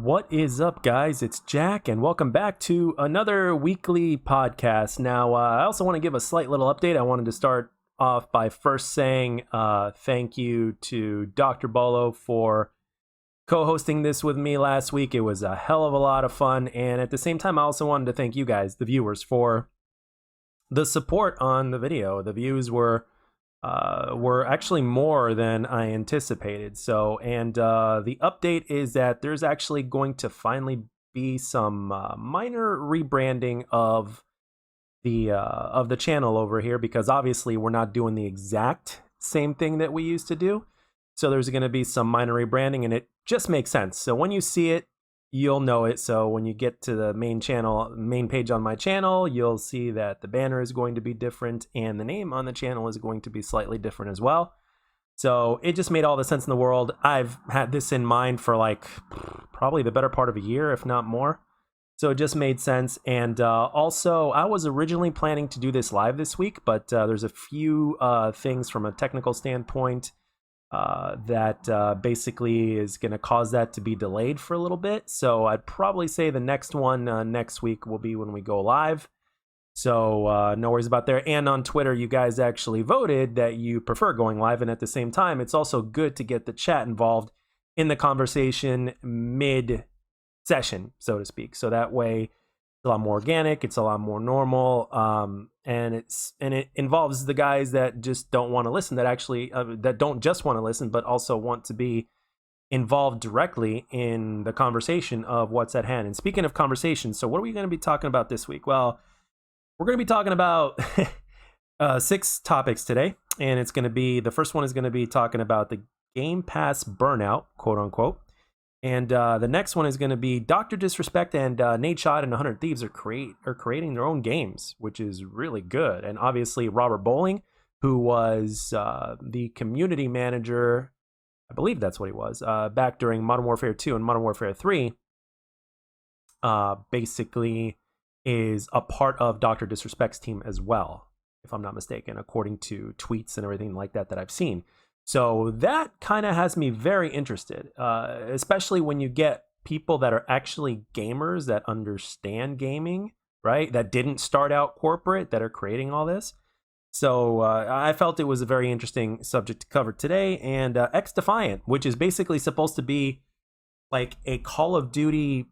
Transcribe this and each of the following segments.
What is up, guys? It's Jack, and welcome back to another weekly podcast. Now, I also want to give a slight little update. I wanted to start off by first saying thank you to Dr. Bolo for co-hosting this with me last week. It was a hell of a lot of fun, and at the same time, I also wanted to thank you guys, the viewers, for the support on the video. The views were actually more than I anticipated. So, and the update is that there's actually going to finally be some minor rebranding of the channel over here, because obviously we're not doing the exact same thing that we used to do. So there's going to be some minor rebranding, and it just makes sense. So when you see it, you'll know it. So when you get to the main page on my channel, you'll see that the banner is going to be different and the name on the channel is going to be slightly different as well. So it just made all the sense in the world. I've had this in mind for like probably the better part of a year, if not more. So it just made sense. And also, I was originally planning to do this live this week, but there's a few things from a technical standpoint that basically is going to cause that to be delayed for a little bit. So I'd probably say the next one next week will be when we go live. So no worries about there. And on Twitter, you guys actually voted that you prefer going live. And at the same time, it's also good to get the chat involved in the conversation mid-session, so to speak. So that way, a lot more organic, it's a lot more normal, and it involves the guys that just don't want to listen, that actually that don't just want to listen, but also want to be involved directly in the conversation of what's at hand. And speaking of conversation, so what are we going to be talking about this week? Well, we're going to be talking about 6 topics today, and it's going to be, the first one is going to be talking about the Game Pass burnout, quote unquote. And the next one is going to be DrDisrespect and Nadeshot and 100 Thieves are creating their own games, which is really good. And obviously Robert Bowling, who was the community manager, I believe that's what he was, back during Modern Warfare 2 and Modern Warfare 3, basically is a part of DrDisrespect's team as well, if I'm not mistaken, according to tweets and everything like that I've seen. So that kind of has me very interested, especially when you get people that are actually gamers that understand gaming, right? That didn't start out corporate, that are creating all this. So I felt it was a very interesting subject to cover today. And X Defiant, which is basically supposed to be like a Call of Duty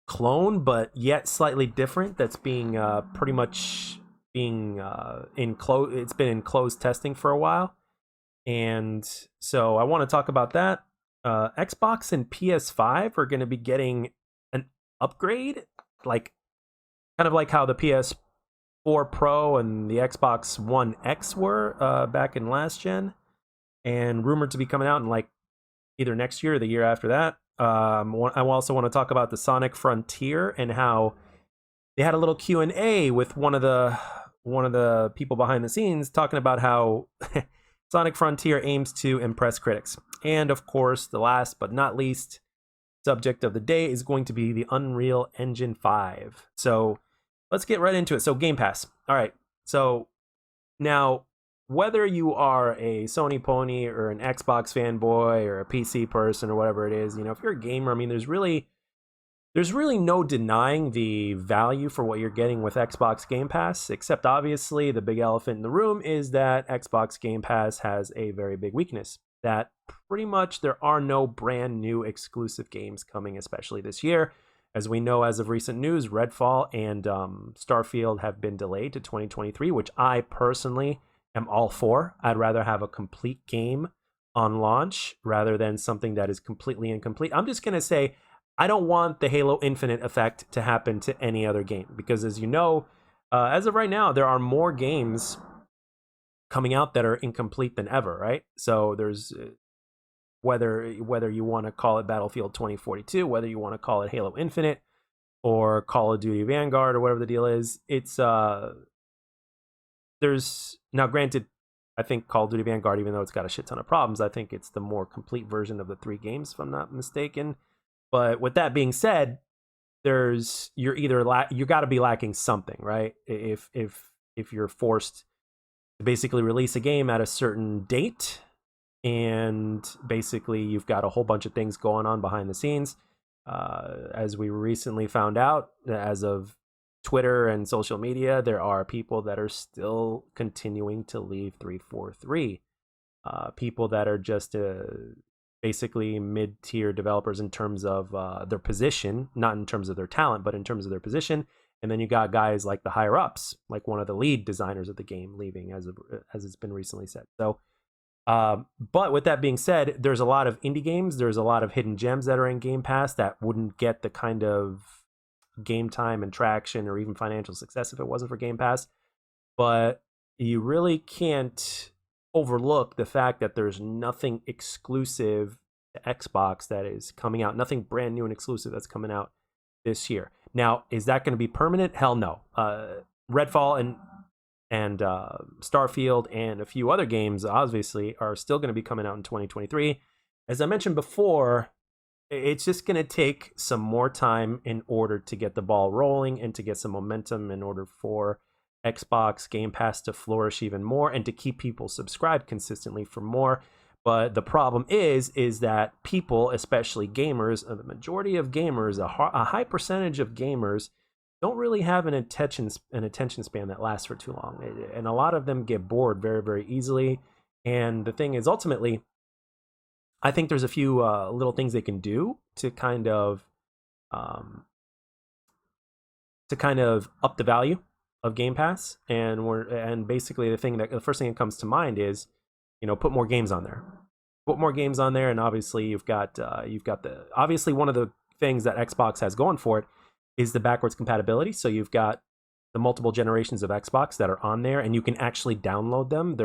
clone, but yet slightly different. That's being pretty much being it's been in closed testing for a while. And so I want to talk about that. Xbox and PS5 are going to be getting an upgrade, like kind of like how the PS4 Pro and the Xbox One X were back in last gen, and rumored to be coming out in like either next year or the year after that. I also want to talk about the Sonic Frontier and how they had a little Q&A with one of the people behind the scenes talking about how Sonic Frontier aims to impress critics. And of course, the last but not least subject of the day is going to be the Unreal Engine 5. So let's get right into it. So Game Pass. All right. So now, whether you are a Sony pony or an Xbox fanboy or a PC person or whatever it is, if you're a gamer, I mean, there's really no denying the value for what you're getting with Xbox Game Pass, except obviously the big elephant in the room is that Xbox Game Pass has a very big weakness, that pretty much there are no brand new exclusive games coming, especially this year. As we know, as of recent news, Redfall and Starfield have been delayed to 2023, which I personally am all for. I'd rather have a complete game on launch rather than something that is completely incomplete. I'm just going to say, I don't want the Halo Infinite effect to happen to any other game, because as you know, as of right now, there are more games coming out that are incomplete than ever, right? So there's whether you want to call it Battlefield 2042, whether you want to call it Halo Infinite or Call of Duty Vanguard or whatever the deal is, it's there's now, granted, I think Call of Duty Vanguard, even though it's got a shit ton of problems, I think it's the more complete version of the 3 games, if I'm not mistaken. But with that being said, you got to be lacking something, right? If you're forced to basically release a game at a certain date, and basically you've got a whole bunch of things going on behind the scenes, As we recently found out, as of Twitter and social media, there are people that are still continuing to leave 343. People that are just basically mid-tier developers in terms of their position, not in terms of their talent, but in terms of their position. And then you got guys like the higher ups, like one of the lead designers of the game, leaving, as it's been recently said. So, but with that being said, there's a lot of indie games. There's a lot of hidden gems that are in Game Pass that wouldn't get the kind of game time and traction or even financial success if it wasn't for Game Pass. But you really can't overlook the fact that there's nothing exclusive to Xbox that is coming out, nothing brand new and exclusive that's coming out this year. Now, is that going to be permanent? Hell no. Redfall and Starfield and a few other games obviously are still going to be coming out in 2023. As I mentioned before, it's just going to take some more time in order to get the ball rolling and to get some momentum in order for Xbox Game Pass to flourish even more and to keep people subscribed consistently for more. But the problem is that people, especially gamers, the majority of gamers, a high percentage of gamers, don't really have an attention span that lasts for too long. And a lot of them get bored very, very easily. And the thing is, ultimately, I think there's a few little things they can do to kind of up the value of Game Pass. And basically the first thing that comes to mind is, put more games on there. Put more games on there, and obviously you've got obviously one of the things that Xbox has going for it is the backwards compatibility. So you've got the multiple generations of Xbox that are on there, and you can actually download them.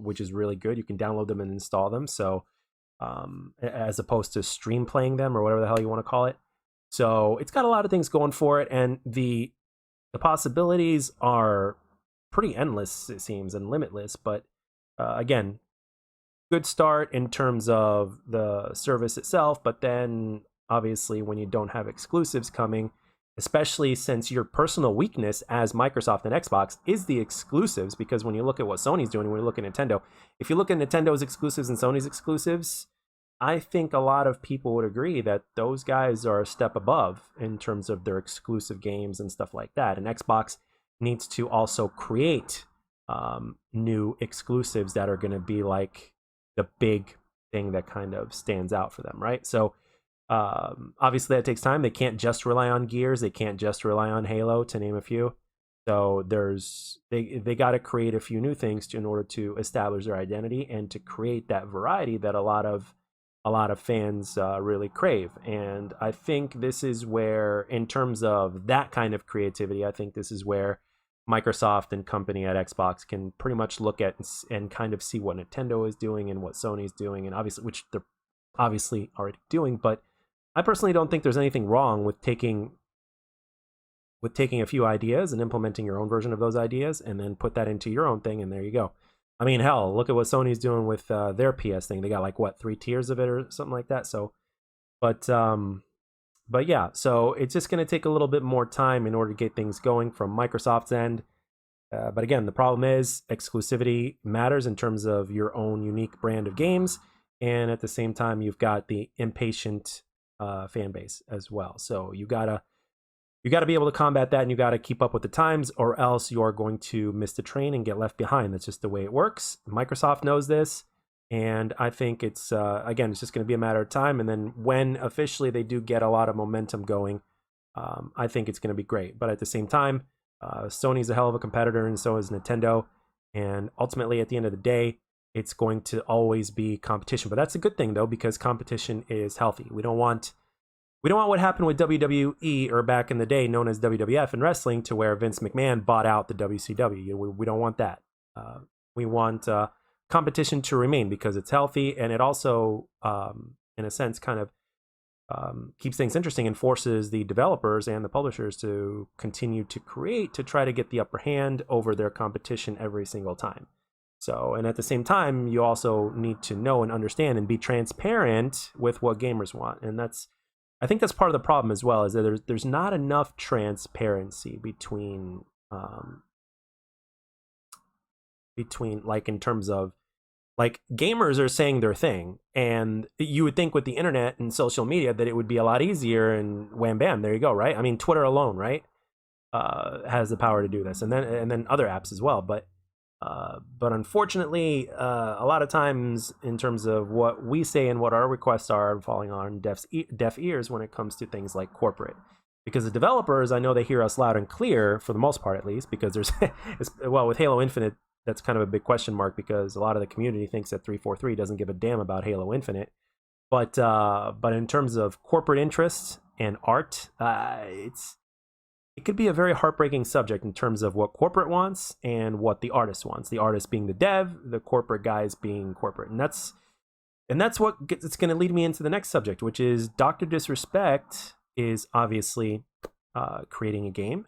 Which is really good. You can download them and install them. So as opposed to stream playing them or whatever the hell you want to call it. So it's got a lot of things going for it, and the possibilities are pretty endless, it seems, and limitless. But again, good start in terms of the service itself, but then obviously when you don't have exclusives coming, especially since your personal weakness as Microsoft and Xbox is the exclusives, because when you look at what Sony's doing, when you look at Nintendo, if you look at Nintendo's exclusives and Sony's exclusives, I think a lot of people would agree that those guys are a step above in terms of their exclusive games and stuff like that. And Xbox needs to also create new exclusives that are going to be like the big thing that kind of stands out for them, right? So obviously that takes time. They can't just rely on Gears. They can't just rely on Halo, to name a few. So they got to create a few new things in order to establish their identity and to create that variety that a lot of fans really crave. And I think this is where, in terms of that kind of creativity, I think this is where Microsoft and company at Xbox can pretty much look at and kind of see what Nintendo is doing and what Sony's doing, and obviously, which they're obviously already doing. But I personally don't think there's anything wrong with taking a few ideas and implementing your own version of those ideas and then put that into your own thing, and there you go. I mean, hell, look at what Sony's doing with their PS thing. They got like, what, 3 tiers of it or something like that. So, but yeah, so it's just going to take a little bit more time in order to get things going from Microsoft's end. But again, the problem is exclusivity matters in terms of your own unique brand of games. And at the same time, you've got the impatient fan base as well. So you gotta be able to combat that, and you got to keep up with the times, or else you are going to miss the train and get left behind. That's just the way it works. Microsoft knows this. And I think it's, again, it's just going to be a matter of time. And then when officially they do get a lot of momentum going, I think it's going to be great. But at the same time, Sony's a hell of a competitor, and so is Nintendo. And ultimately, at the end of the day, it's going to always be competition. But that's a good thing, though, because competition is healthy. We don't want what happened with WWE, or back in the day known as WWF in wrestling, to where Vince McMahon bought out the WCW. We don't want that. We want competition to remain because it's healthy, and it also, in a sense, kind of keeps things interesting and forces the developers and the publishers to continue to create, to try to get the upper hand over their competition every single time. So, and at the same time, you also need to know and understand and be transparent with what gamers want. And I think that's part of the problem as well, is that there's not enough transparency between like, in terms of Like, gamers are saying their thing, and you would think with the internet and social media that it would be a lot easier, and wham bam, there you go, right? I mean, Twitter alone, right, has the power to do this, and then other apps as well. But unfortunately, a lot of times, in terms of what we say and what our requests are, falling on deaf ears when it comes to things like corporate. Because the developers, I know they hear us loud and clear, for the most part at least, because there's, well, with Halo Infinite, that's kind of a big question mark, because a lot of the community thinks that 343 doesn't give a damn about Halo Infinite. But in terms of corporate interests and art, it could be a very heartbreaking subject in terms of what corporate wants and what the artist wants. The artist being the dev, the corporate guys being corporate, and that's what it's going to lead me into the next subject, which is DrDisrespect is obviously creating a game.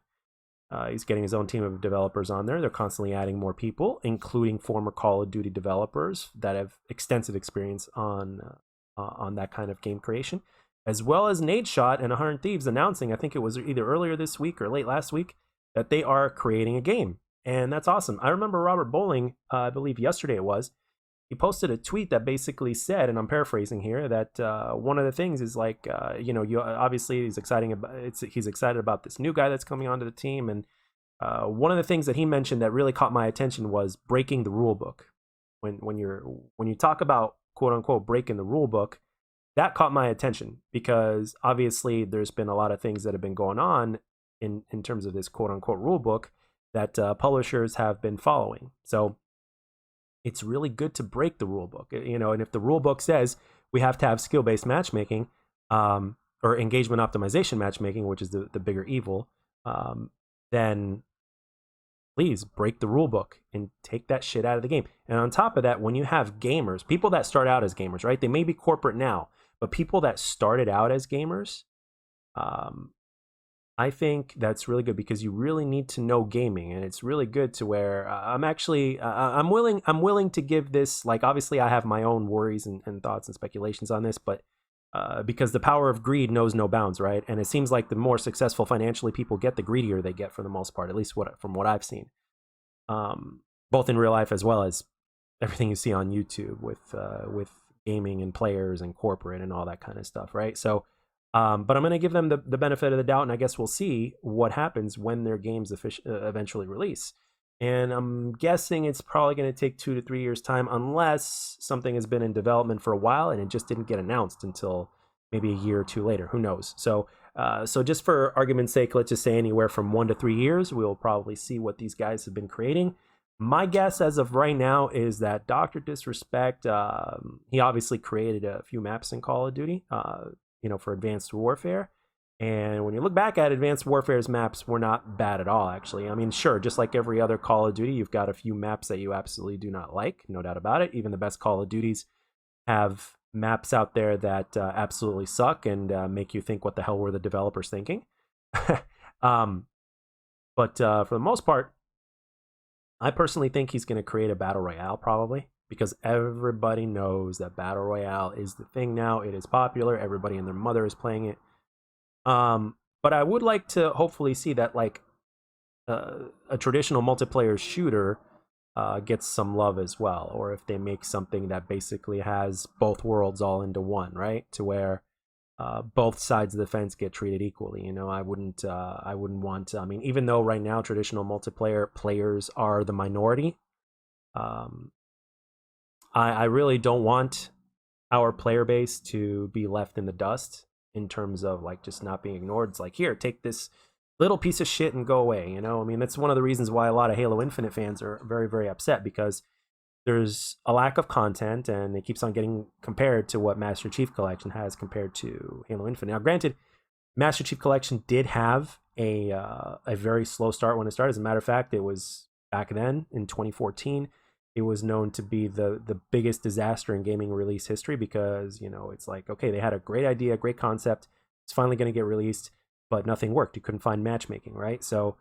He's getting his own team of developers on there. They're constantly adding more people, including former Call of Duty developers that have extensive experience on that kind of game creation, as well as Nadeshot and 100 Thieves announcing, I think it was either earlier this week or late last week, that they are creating a game. And that's awesome. I remember Robert Bowling, I believe yesterday it was, he posted a tweet that basically said, and I'm paraphrasing here, that one of the things is like, you obviously he's excited about this new guy that's coming onto the team, and one of the things that he mentioned that really caught my attention was breaking the rule book. When you talk about quote unquote breaking the rule book, that caught my attention, because obviously there's been a lot of things that have been going on in terms of this quote unquote rule book that publishers have been following. So it's really good to break the rule book, and if the rule book says we have to have skill-based matchmaking, or engagement optimization matchmaking, which is the bigger evil, then please break the rule book and take that shit out of the game. And on top of that, when you have gamers, people that start out as gamers, right? They may be corporate now, but people that started out as gamers, I think that's really good, because you really need to know gaming, and it's really good to where I'm willing to give this, like, obviously I have my own worries and thoughts and speculations on this, but because the power of greed knows no bounds, right? And it seems like the more successful financially people get, the greedier they get for the most part, at least from what I've seen, both in real life as well as everything you see on YouTube with gaming and players and corporate and all that kind of stuff, right? So. But I'm going to give them the benefit of the doubt, and I guess we'll see what happens when their games eventually release. And I'm guessing it's probably going to take 2 to 3 years' time, unless something has been in development for a while and it just didn't get announced until maybe a year or two later. Who knows? So just for argument's sake, let's just say anywhere from 1 to 3 years, we'll probably see what these guys have been creating. My guess as of right now is that DrDisrespect, he obviously created a few maps in Call of Duty, for Advanced Warfare. And when you look back at Advanced Warfare's maps, were not bad at all, actually. I mean, sure, just like every other Call of Duty, you've got a few maps that you absolutely do not like, no doubt about it. Even the best Call of Duties have maps out there that absolutely suck and make you think, what the hell were the developers thinking? But for the most part, I personally think he's going to create a Battle Royale, probably, because everybody knows that Battle Royale is the thing now. It is popular. Everybody and their mother is playing it. But I would like to hopefully see that, like, a traditional multiplayer shooter gets some love as well, or if they make something that basically has both worlds all into one, right? To where both sides of the fence get treated equally. I wouldn't want to, I mean, even though right now traditional multiplayer players are the minority, I really don't want our player base to be left in the dust in terms of, like, just not being ignored. It's like, here, take this little piece of shit and go away. I mean, that's one of the reasons why a lot of Halo Infinite fans are very, very upset, because there's a lack of content, and it keeps on getting compared to what Master Chief Collection has compared to Halo Infinite. Now, granted, Master Chief Collection did have a very slow start when it started. As a matter of fact, it was back then in 2014. It was known to be the biggest disaster in gaming release history, because, it's like, okay, they had a great idea, great concept. It's finally going to get released, but nothing worked. You couldn't find matchmaking, right? So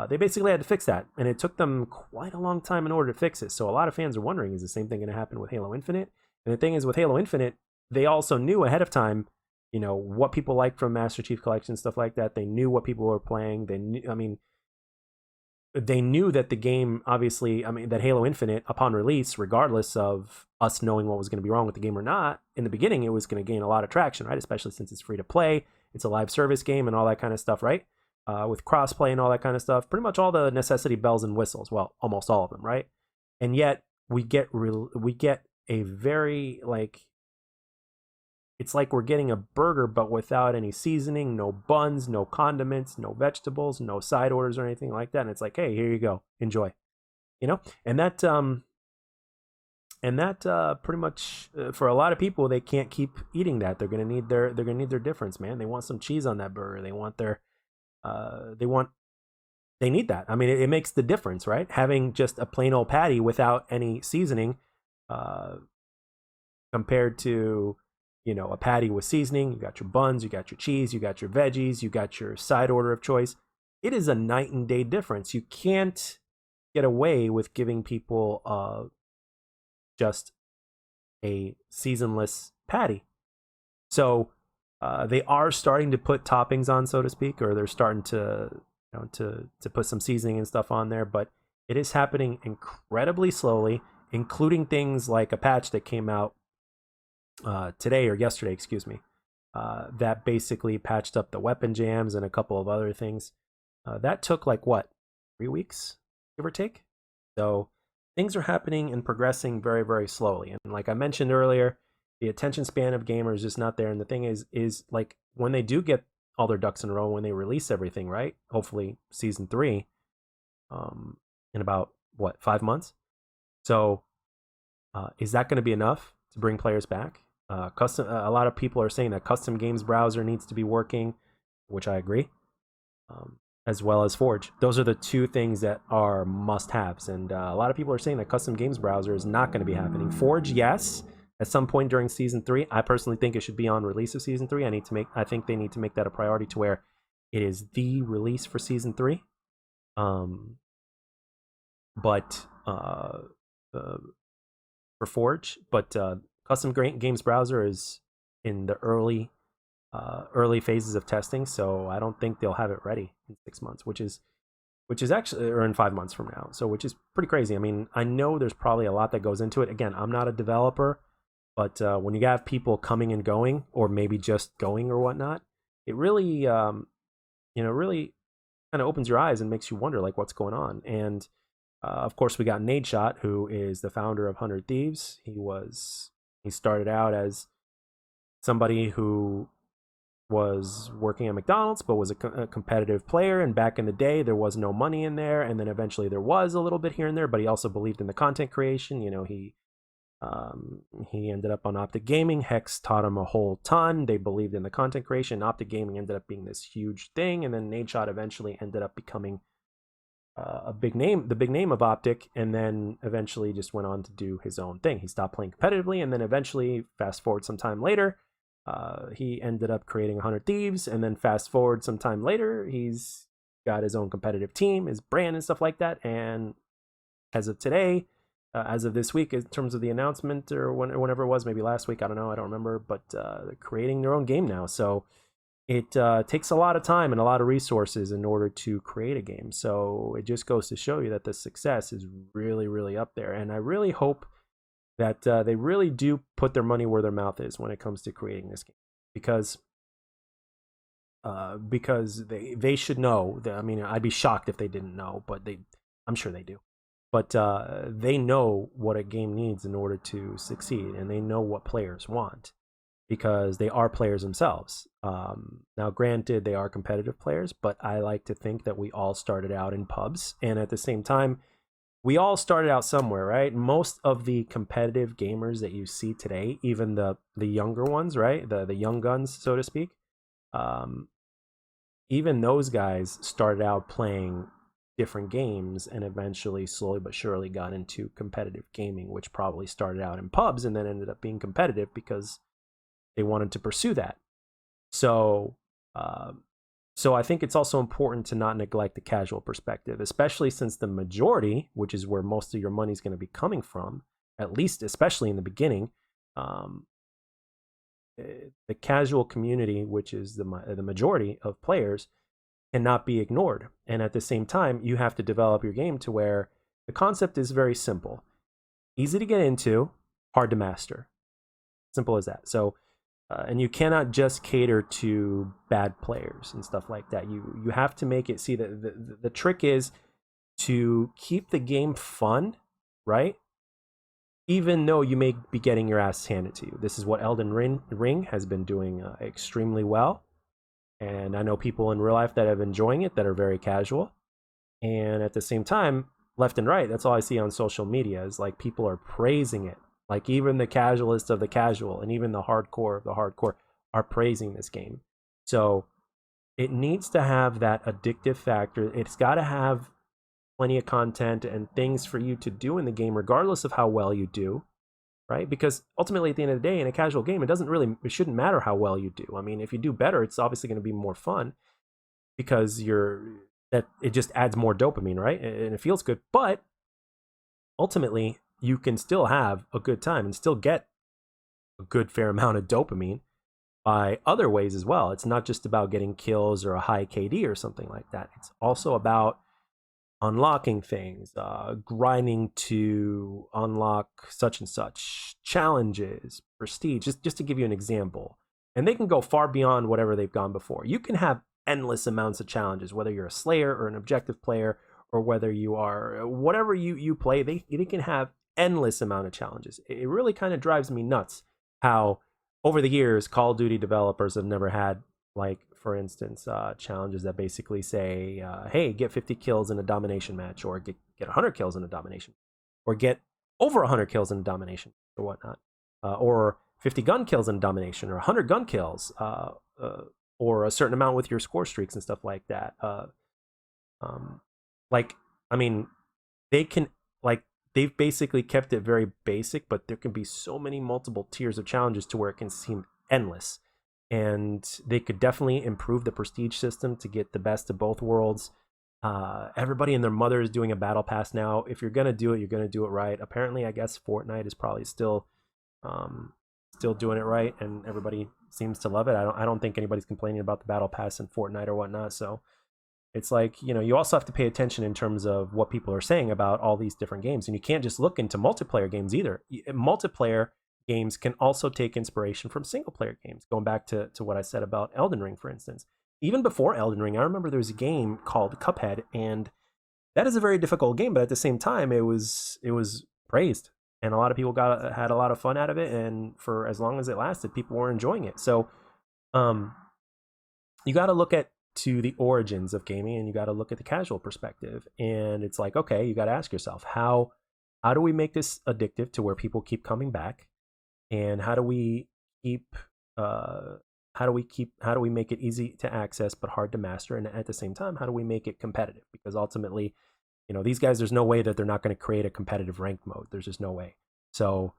they basically had to fix that, and it took them quite a long time in order to fix it. So a lot of fans are wondering, is the same thing going to happen with Halo Infinite? And the thing is, with Halo Infinite, they also knew ahead of time, what people liked from Master Chief Collection, stuff like that. They knew what people were playing. They knew, I mean, they knew that the game, obviously, I mean, that Halo Infinite, upon release, regardless of us knowing what was going to be wrong with the game or not, in the beginning, it was going to gain a lot of traction, right? Especially since it's free to play, it's a live service game, and all that kind of stuff, right? With crossplay and all that kind of stuff, pretty much all the necessity bells and whistles. Well, almost all of them, right? And yet we get a very like, it's like we're getting a burger but without any seasoning, no buns, no condiments, no vegetables, no side orders or anything like that. And it's like, hey, here you go, enjoy, you know. And that pretty much for a lot of people, they can't keep eating that. They're gonna need their difference, man. They want some cheese on that burger. They want their they want they need that. I mean, it makes the difference, right? Having just a plain old patty without any seasoning, uh, compared to, a patty with seasoning. You got your buns, you got your cheese, you got your veggies, you got your side order of choice. It is a night and day difference. You can't get away with giving people just a seasonless patty. So they are starting to put toppings on, so to speak, or they're starting to to put some seasoning and stuff on there, but it is happening incredibly slowly, including things like a patch that came out today or yesterday, excuse me, that basically patched up the weapon jams and a couple of other things. That took like what, 3 weeks, give or take. So things are happening and progressing very, very slowly. And like I mentioned earlier, the attention span of gamers is just not there. And the thing is like when they do get all their ducks in a row, when they release everything, right? Hopefully season 3, in about what, 5 months. So is that going to be enough to bring players back? A lot of people are saying that custom games browser needs to be working, which I agree, as well as Forge. Those are the two things that are must-haves, and a lot of people are saying that custom games browser is not going to be happening. Forge, yes, at some point during season 3. I personally think it should be on release of season 3. I think they need to make that a priority to where it is the release for season 3. But for Forge, but custom games browser is in the early phases of testing, so I don't think they'll have it ready in 6 months, which is actually, or in 5 months from now, so which is pretty crazy. I mean, I know there's probably a lot that goes into it. Again, I'm not a developer, but when you have people coming and going, or maybe just going or whatnot, it really really kind of opens your eyes and makes you wonder like what's going on. And of course, we got Nadeshot, who is the founder of 100 Thieves. He started out as somebody who was working at McDonald's, but was a competitive player. And back in the day, there was no money in there. And then eventually there was a little bit here and there, but he also believed in the content creation. He ended up on Optic Gaming. Hex taught him a whole ton. They believed in the content creation. Optic Gaming ended up being this huge thing. And then Nadeshot eventually ended up becoming the big name of Optic, and then eventually just went on to do his own thing. He stopped playing competitively, and then eventually, fast forward some time later, he ended up creating 100 Thieves, and then fast forward some time later, he's got his own competitive team, his brand, and stuff like that. And as of today, as of this week, in terms of the announcement, or whenever it was, maybe last week, I don't know, I don't remember, but they're creating their own game now. So it takes a lot of time and a lot of resources in order to create a game. So it just goes to show you that the success is really, really up there. And I really hope that they really do put their money where their mouth is when it comes to creating this game, because they should know. I mean, I'd be shocked if they didn't know, but I'm sure they do. But they know what a game needs in order to succeed, and they know what players want, because they are players themselves. Now, granted, they are competitive players, but I like to think that we all started out in pubs, and at the same time, we all started out somewhere, right? Most of the competitive gamers that you see today, even the younger ones, right, the young guns, so to speak, even those guys started out playing different games and eventually, slowly but surely, got into competitive gaming, which probably started out in pubs and then ended up being competitive because they wanted to pursue that. So I think it's also important to not neglect the casual perspective, especially since the majority, which is where most of your money is going to be coming from, at least especially in the beginning, the casual community, which is the majority of players, cannot be ignored. And at the same time, you have to develop your game to where the concept is very simple, easy to get into, hard to master. Simple as that. So, and you cannot just cater to bad players and stuff like that. You have to make it. See, the trick is to keep the game fun, right? Even though you may be getting your ass handed to you. This is what Elden Ring has been doing extremely well. And I know people in real life that have enjoying it that are very casual. And at the same time, left and right, that's all I see on social media is like people are praising it. Like even the casualist of the casual and even the hardcore of the hardcore are praising this game. So it needs to have that addictive factor. It's got to have plenty of content and things for you to do in the game, regardless of how well you do, right? Because ultimately, at the end of the day, in a casual game, it shouldn't matter how well you do. I mean, if you do better, it's obviously going to be more fun because it just adds more dopamine, right? And it feels good. But ultimately, you can still have a good time and still get a good fair amount of dopamine by other ways as well. It's not just about getting kills or a high KD or something like that. It's also about unlocking things, grinding to unlock such and such, challenges, prestige, just to give you an example. And they can go far beyond whatever they've gone before. You can have endless amounts of challenges, whether you're a slayer or an objective player, or whether you are whatever you play, they can have endless amount of challenges. It really kind of drives me nuts how over the years Call of Duty developers have never had, like, for instance, challenges that basically say, hey, get 50 kills in a domination match, or get 100 kills in a domination, or get over 100 kills in a domination, or whatnot, or 50 gun kills in a domination, or 100 gun kills, or a certain amount with your score streaks and stuff like that. Like, I mean, they can, like, they've basically kept it very basic, but there can be so many multiple tiers of challenges to where it can seem endless. And they could definitely improve the prestige system to get the best of both worlds. Everybody and their mother is doing a battle pass now. If you're gonna do it, you're gonna do it right. Apparently, I guess Fortnite is probably still doing it right, and everybody seems to love it. I don't think anybody's complaining about the battle pass in Fortnite or whatnot. So it's like, you also have to pay attention in terms of what people are saying about all these different games, and you can't just look into multiplayer games either. Multiplayer games can also take inspiration from single player games. Going back to what I said about Elden Ring, for instance. Even before Elden Ring, I remember there was a game called Cuphead, and that is a very difficult game, but at the same time, it was praised, and a lot of people had a lot of fun out of it, and for as long as it lasted, people were enjoying it. So, you got to look to the origins of gaming, and you got to look at the casual perspective, and it's like, okay, you got to ask yourself, how do we make this addictive to where people keep coming back, and how do we make it easy to access but hard to master, and at the same time, how do we make it competitive? Because ultimately, these guys, there's no way that they're not going to create a competitive ranked mode. There's just no way. So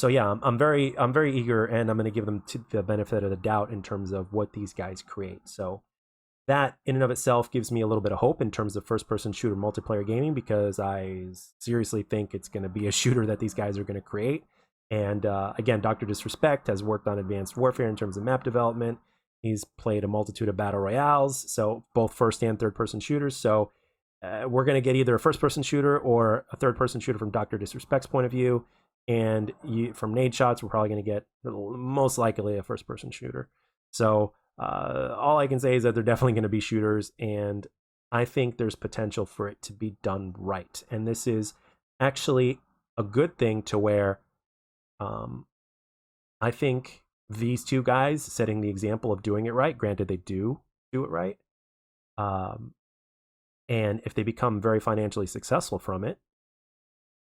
yeah, I'm very eager, and I'm going to give them the benefit of the doubt in terms of what these guys create. So that in and of itself gives me a little bit of hope in terms of first-person shooter multiplayer gaming, because I seriously think it's going to be a shooter that these guys are going to create. And again, DrDisrespect has worked on Advanced Warfare in terms of map development. He's played a multitude of battle royales, so both first and third-person shooters. So we're going to get either a first-person shooter or a third-person shooter from DrDisrespect's point of view. And from Nadeshot's, we're probably going to get most likely a first-person shooter. So all I can say is that they're definitely going to be shooters, and I think there's potential for it to be done right. And this is actually a good thing to where I think these two guys setting the example of doing it right, granted they do it right, and if they become very financially successful from it,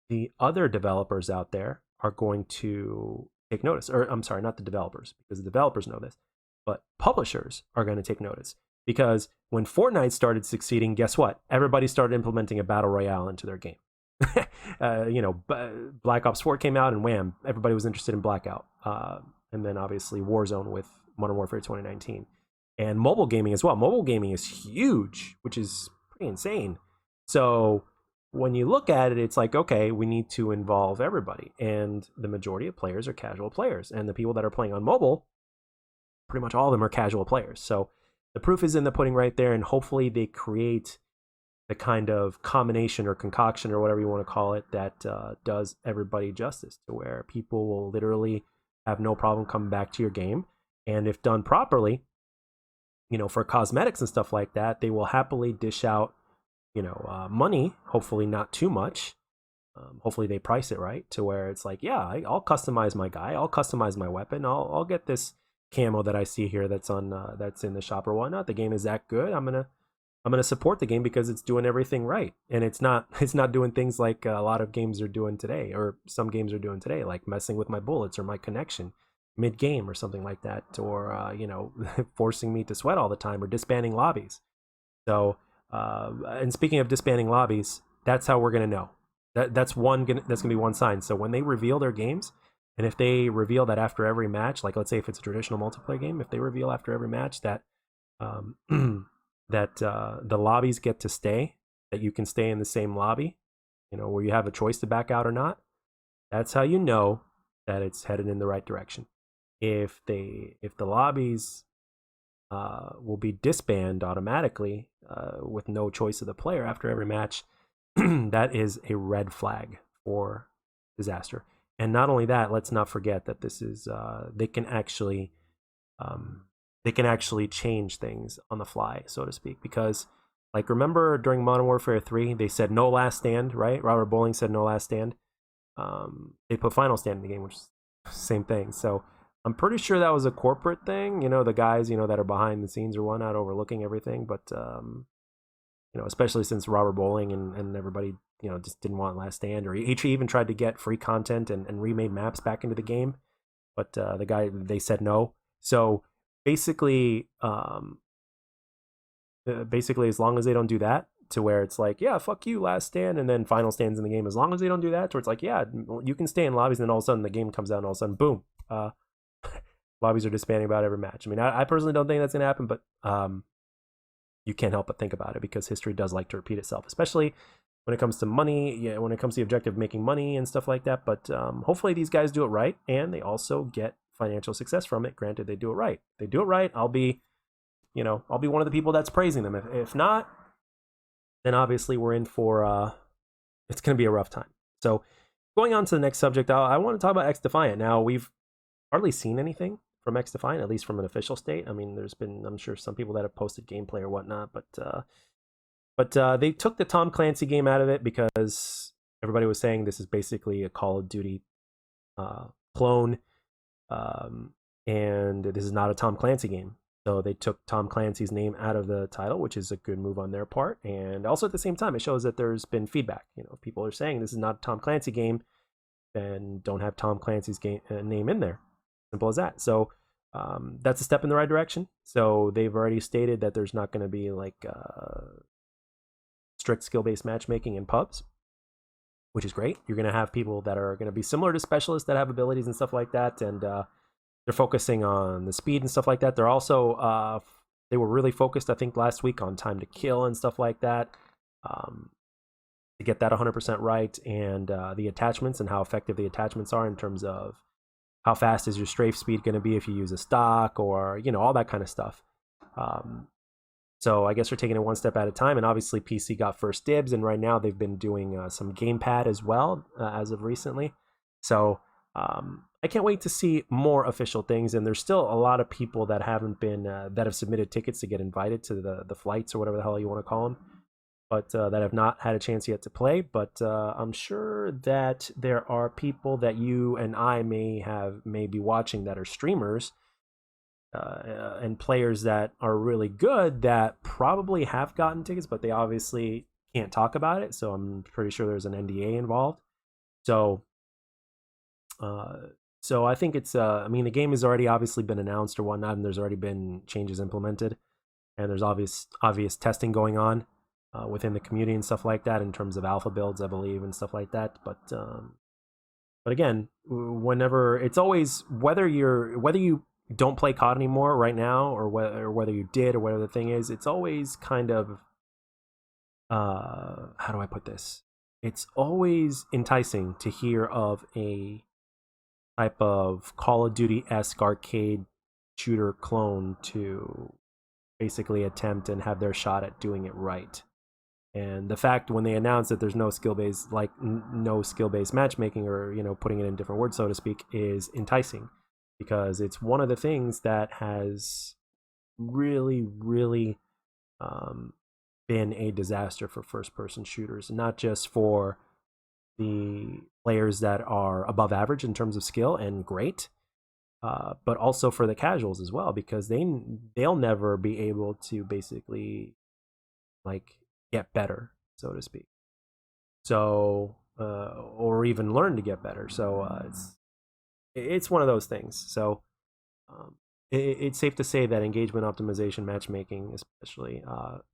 the other developers out there are going to take notice. Or I'm sorry, not the developers, because the developers know this, but publishers are going to take notice. Because when Fortnite started succeeding, guess what? Everybody started implementing a battle royale into their game. Black Ops 4 came out, and wham, everybody was interested in Blackout. And then obviously Warzone with Modern Warfare 2019. And mobile gaming as well. Mobile gaming is huge, which is pretty insane. So when you look at it, it's like, okay, we need to involve everybody. And the majority of players are casual players. And the people that are playing on mobile, pretty much all of them are casual players. So the proof is in the pudding right there, and hopefully they create the kind of combination or concoction or whatever you want to call it that does everybody justice, to where people will literally have no problem coming back to your game. And if done properly, for cosmetics and stuff like that, they will happily dish out, money, hopefully not too much. Hopefully they price it right to where it's like, yeah, I'll customize my guy, I'll customize my weapon, I'll get this camo that I see here that's in the shop or whatnot. The game is that good. I'm gonna support the game because it's doing everything right, and it's not doing things like a lot of games are doing today, or some games are doing today, like messing with my bullets or my connection mid game or something like that, or forcing me to sweat all the time, or disbanding lobbies. So, and speaking of disbanding lobbies, that's how we're gonna know. That's gonna be one sign. So when they reveal their games, and if they reveal that after every match, like let's say if it's a traditional multiplayer game, if they reveal after every match that that the lobbies get to stay, that you can stay in the same lobby, where you have a choice to back out or not, that's how you know that it's headed in the right direction. If the lobbies will be disbanded automatically with no choice of the player after every match, that is a red flag for disaster. And not only that, let's not forget that this is they can actually change things on the fly, so to speak. Because, like, remember during Modern Warfare 3, they said no last stand, right? Robert Bowling said no last stand. They put final stand in the game, which is the same thing. So I'm pretty sure that was a corporate thing. The guys, that are behind the scenes or whatnot, overlooking everything. But especially since Robert Bowling and everybody, just didn't want last stand, or he even tried to get free content and remade maps back into the game. But the guy, they said no. So basically, as long as they don't do that, to where it's like, yeah, fuck you, last stand, and then final stands in the game, as long as they don't do that, to where it's like, yeah, you can stay in lobbies, and then all of a sudden the game comes out, and all of a sudden, boom, lobbies are disbanding about every match. I mean, I personally don't think that's going to happen, but you can't help but think about it, because history does like to repeat itself, especially when it comes to money, when it comes to the objective of making money and stuff like that. But hopefully these guys do it right, and they also get financial success from it. Granted, they do it right. They do it right, I'll be one of the people that's praising them. If not, then obviously we're in for it's going to be a rough time. So going on to the next subject, I want to talk about X Defiant. Now, we've hardly seen anything from X Defiant, at least from an official state. I mean, there's been, I'm sure, some people that have posted gameplay or whatnot, but they took the Tom Clancy game out of it because everybody was saying this is basically a Call of Duty clone, and this is not a Tom Clancy game. So they took Tom Clancy's name out of the title, which is a good move on their part. And also at the same time, it shows that there's been feedback. If people are saying this is not a Tom Clancy game, then don't have Tom Clancy's name in there. Simple as that. So that's a step in the right direction. So they've already stated that there's not going to be like strict skill-based matchmaking in pubs, which is great. You're going to have people that are going to be similar to specialists that have abilities and stuff like that, and they're focusing on the speed and stuff like that. They're also they were really focused, I think, last week on time to kill and stuff like that, to get that 100% right, and the attachments and how effective the attachments are in terms of how fast is your strafe speed going to be if you use a stock, or all that kind of stuff. So I guess we're taking it one step at a time, and obviously PC got first dibs, and right now they've been doing some gamepad as well as of recently. So I can't wait to see more official things, and there's still a lot of people that haven't been that have submitted tickets to get invited to the flights or whatever the hell you want to call them, but that have not had a chance yet to play. But I'm sure that there are people that you and I may be watching that are streamers and players that are really good that probably have gotten tickets, but they obviously can't talk about it. So I'm pretty sure there's an NDA involved. So I think it's I mean, the game has already obviously been announced or whatnot, and there's already been changes implemented, and there's obvious testing going on within the community and stuff like that in terms of alpha builds, I believe, and stuff like that. But again, whenever, it's always, whether you don't play COD anymore right now, or whether you did, or whatever the thing is, it's always kind of how do I put this? It's always enticing to hear of a type of Call of Duty-esque arcade shooter clone to basically attempt and have their shot at doing it right. And the fact when they announce that there's no skill-based, like no skill-based matchmaking, or putting it in different words, so to speak, is enticing, because it's one of the things that has really, really been a disaster for first-person shooters, not just for the players that are above average in terms of skill and great, but also for the casuals as well, because they'll never be able to basically like get better, so to speak. So or even learn to get better. So it's one of those things. So it's safe to say that engagement optimization matchmaking especially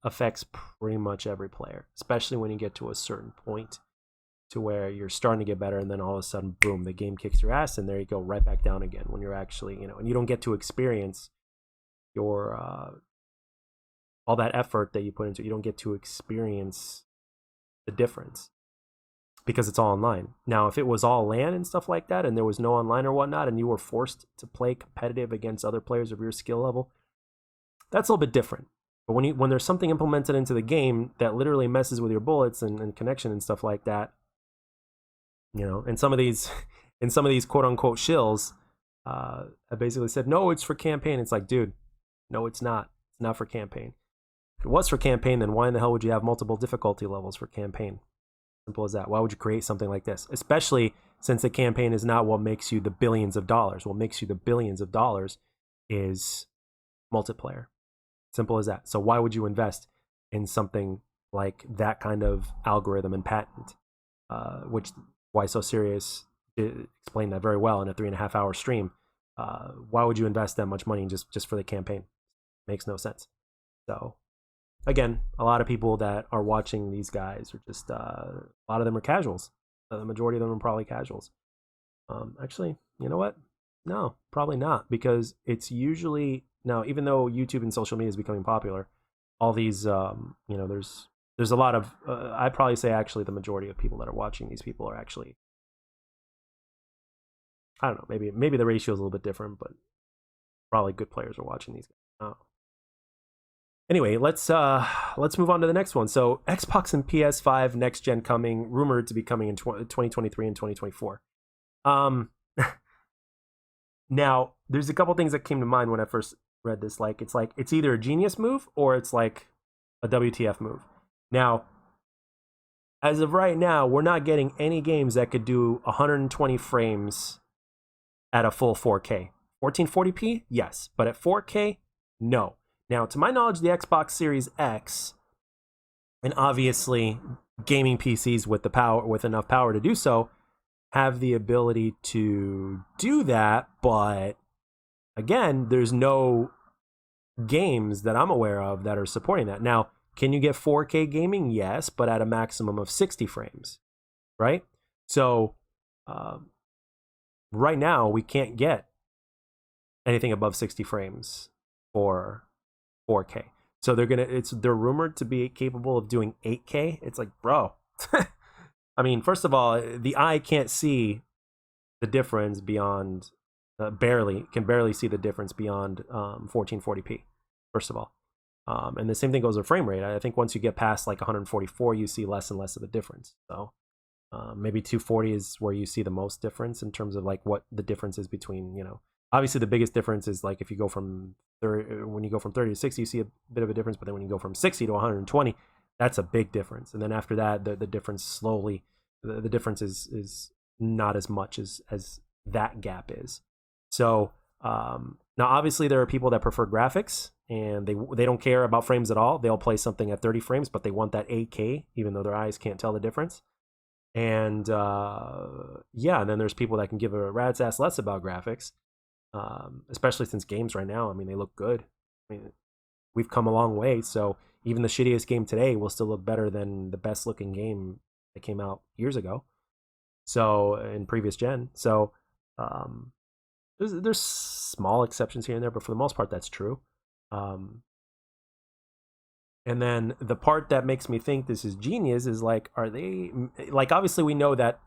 affects pretty much every player, especially when you get to a certain point to where you're starting to get better, and then all of a sudden, boom, the game kicks your ass, and there you go, right back down again, when you're actually, and you don't get to experience your all that effort that you put into it. You don't get to experience the difference because it's all online. Now, if it was all LAN and stuff like that, and there was no online or whatnot, and you were forced to play competitive against other players of your skill level, that's a little bit different. But when there's something implemented into the game that literally messes with your bullets and connection and stuff like that, and some of these quote unquote shills have basically said, no, it's for campaign. It's like, dude, no, it's not. It's not for campaign. If it was for campaign, then why in the hell would you have multiple difficulty levels for campaign? Simple as that. Why would you create something like this? Especially since the campaign is not what makes you the billions of dollars. What makes you the billions of dollars is multiplayer. Simple as that. So why would you invest in something like that kind of algorithm and patent? Which Why So Serious explained that very well in a 3.5 hour stream. Why would you invest that much money just for the campaign? Makes no sense. So again, a lot of people that are watching these guys are just a lot of them are casuals. The majority of them are probably casuals. Actually, you know what? No, probably not, because it's usually now, even though YouTube and social media is becoming popular, all these there's a lot of I'd probably say actually the majority of people that are watching these people are actually, I don't know, maybe the ratio is a little bit different, but probably good players are watching these guys. Anyway, let's move on to the next one. So Xbox and PS5 next gen coming, rumored to be coming in 2023 and 2024. Now, there's a couple things that came to mind when I first read this. It's either a genius move or it's like a WTF move. Now, as of right now, we're not getting any games that could do 120 frames at a full 4K. 1440p, yes, but at 4K, no. Now, to my knowledge, the Xbox Series X, and obviously gaming PCs with enough power to do so, have the ability to do that, but again, there's no games that I'm aware of that are supporting that. Now, can you get 4K gaming? Yes, but at a maximum of 60 frames, right? So right now, we can't get anything above 60 frames for 4K. So they're rumored to be capable of doing 8K. It's like, bro. I mean, first of all, the eye can't see the difference beyond can barely see the difference beyond 1440p. First of all, and the same thing goes with frame rate. I think once you get past like 144, you see less and less of a difference. So maybe 240 is where you see the most difference in terms of like what the difference is between, obviously the biggest difference is like if you go from 30, when you go from 30 to 60, you see a bit of a difference, but then when you go from 60 to 120, that's a big difference. And then after that, the difference slowly, the difference is not as much as that gap is. So now obviously there are people that prefer graphics and they don't care about frames at all. They'll play something at 30 frames, but they want that 8K, even though their eyes can't tell the difference. And and then there's people that can give a rat's ass less about graphics, especially since games right now, I mean, they look good. I mean, we've come a long way, so even the shittiest game today will still look better than the best looking game that came out years ago, so in previous gen. So there's small exceptions here and there, but for the most part that's true. And then the part that makes me think this is genius is like, are they like, obviously we know that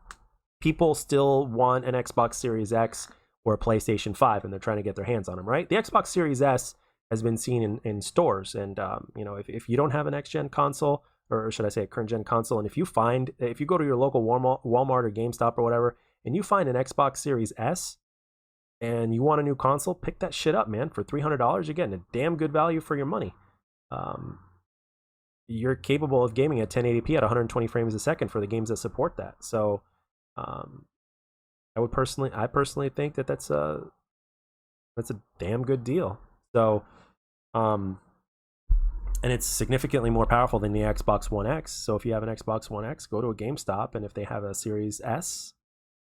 people still want an Xbox Series X or a PlayStation 5 and they're trying to get their hands on them, right? The Xbox Series S has been seen in stores. And if you don't have a next gen console, or should I say a current gen console, and if you go to your local Walmart or GameStop or whatever, and you find an Xbox Series S and you want a new console, pick that shit up, man. For $300, you're getting a damn good value for your money. You're capable of gaming at 1080p at 120 frames a second for the games that support that. So I personally think that that's a damn good deal. So and it's significantly more powerful than the Xbox One X. So if you have an Xbox One X, go to a GameStop, and if they have a Series S,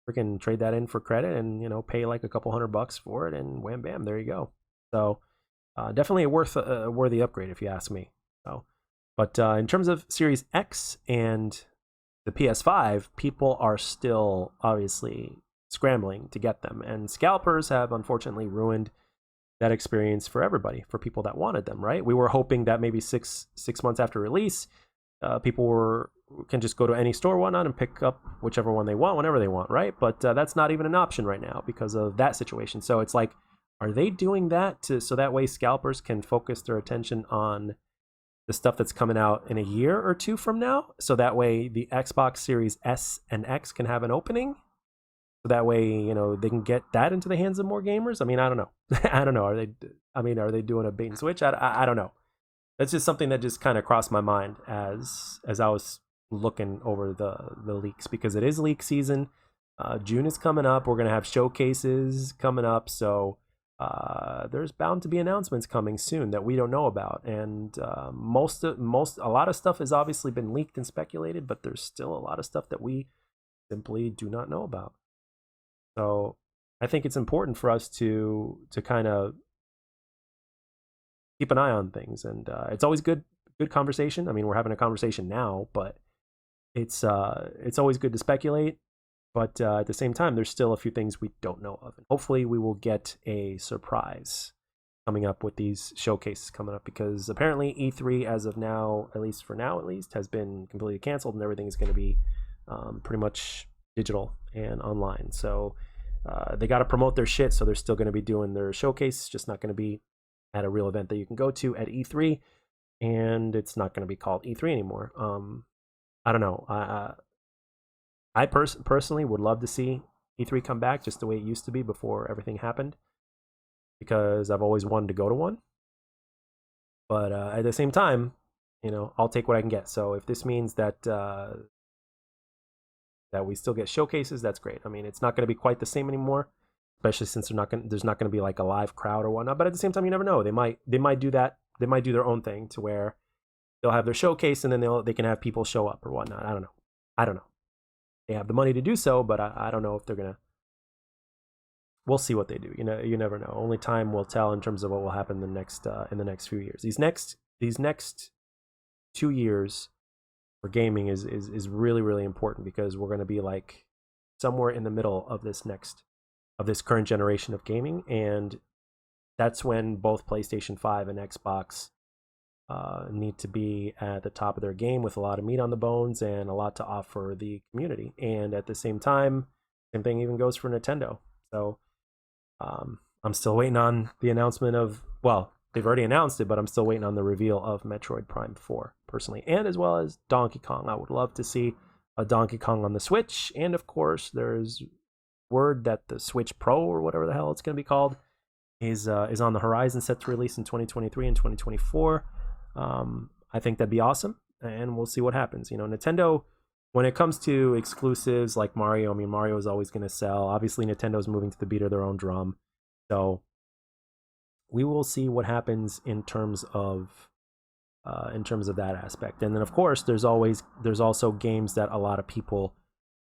freaking trade that in for credit, and pay like a couple $100 for it, and wham bam, there you go. So definitely a worthy upgrade if you ask me. So, but in terms of Series X and the PS5, people are still obviously scrambling to get them, and scalpers have unfortunately ruined that experience for everybody, for people that wanted them, right? We were hoping that maybe six months after release, people can just go to any store, whatnot, and pick up whichever one they want whenever they want, right? But that's not even an option right now because of that situation. So it's like, are they doing that so that way scalpers can focus their attention on the stuff that's coming out in a year or two from now? So that way the Xbox Series S and X can have an opening? So that way, they can get that into the hands of more gamers. I mean, I don't know. I don't know. Are they doing a bait and switch? I don't know. That's just something that just kind of crossed my mind as I was looking over the leaks, because it is leak season. June is coming up. We're gonna have showcases coming up, so there's bound to be announcements coming soon that we don't know about. And a lot of stuff has obviously been leaked and speculated, but there's still a lot of stuff that we simply do not know about. So I think it's important for us to kind of keep an eye on things, and it's always good conversation. I mean, we're having a conversation now, but it's always good to speculate. But at the same time, there's still a few things we don't know of, and hopefully we will get a surprise coming up with these showcases coming up, because apparently E3 as of now, at least for now, has been completely canceled, and everything is going to be pretty much digital and online. So they got to promote their shit, so they're still going to be doing their showcase, just not going to be at a real event that you can go to at E3, and it's not going to be called E3 anymore. I don't know. I personally would love to see E3 come back just the way it used to be before everything happened, because I've always wanted to go to one. But at the same time, I'll take what I can get. So if this means that that we still get showcases, that's great. I mean, it's not going to be quite the same anymore, especially since there's not going to be like a live crowd or whatnot. But at the same time, you never know. They might do that. They might do their own thing to where they'll have their showcase, and then they can have people show up or whatnot. I don't know. They have the money to do so, but I don't know if they're gonna. We'll see what they do. You never know. Only time will tell in terms of what will happen in the next few years. These next 2 years for gaming is really, really important, because we're going to be like somewhere in the middle of this current generation of gaming, and that's when both PlayStation 5 and Xbox need to be at the top of their game with a lot of meat on the bones and a lot to offer the community. And at the same time, same thing even goes for Nintendo. So I'm still waiting on the announcement of, well, they've already announced it, but I'm still waiting on the reveal of Metroid Prime 4 personally, and as well as Donkey Kong. I would love to see a Donkey Kong on the Switch, and of course there's word that the Switch Pro, or whatever the hell it's going to be called, is on the horizon, set to release in 2023 and 2024. I think that'd be awesome, and we'll see what happens. Nintendo, when it comes to exclusives like Mario, I mean, Mario is always going to sell. Obviously, Nintendo's moving to the beat of their own drum, so we will see what happens in terms of that aspect. And then, of course, there's also games that a lot of people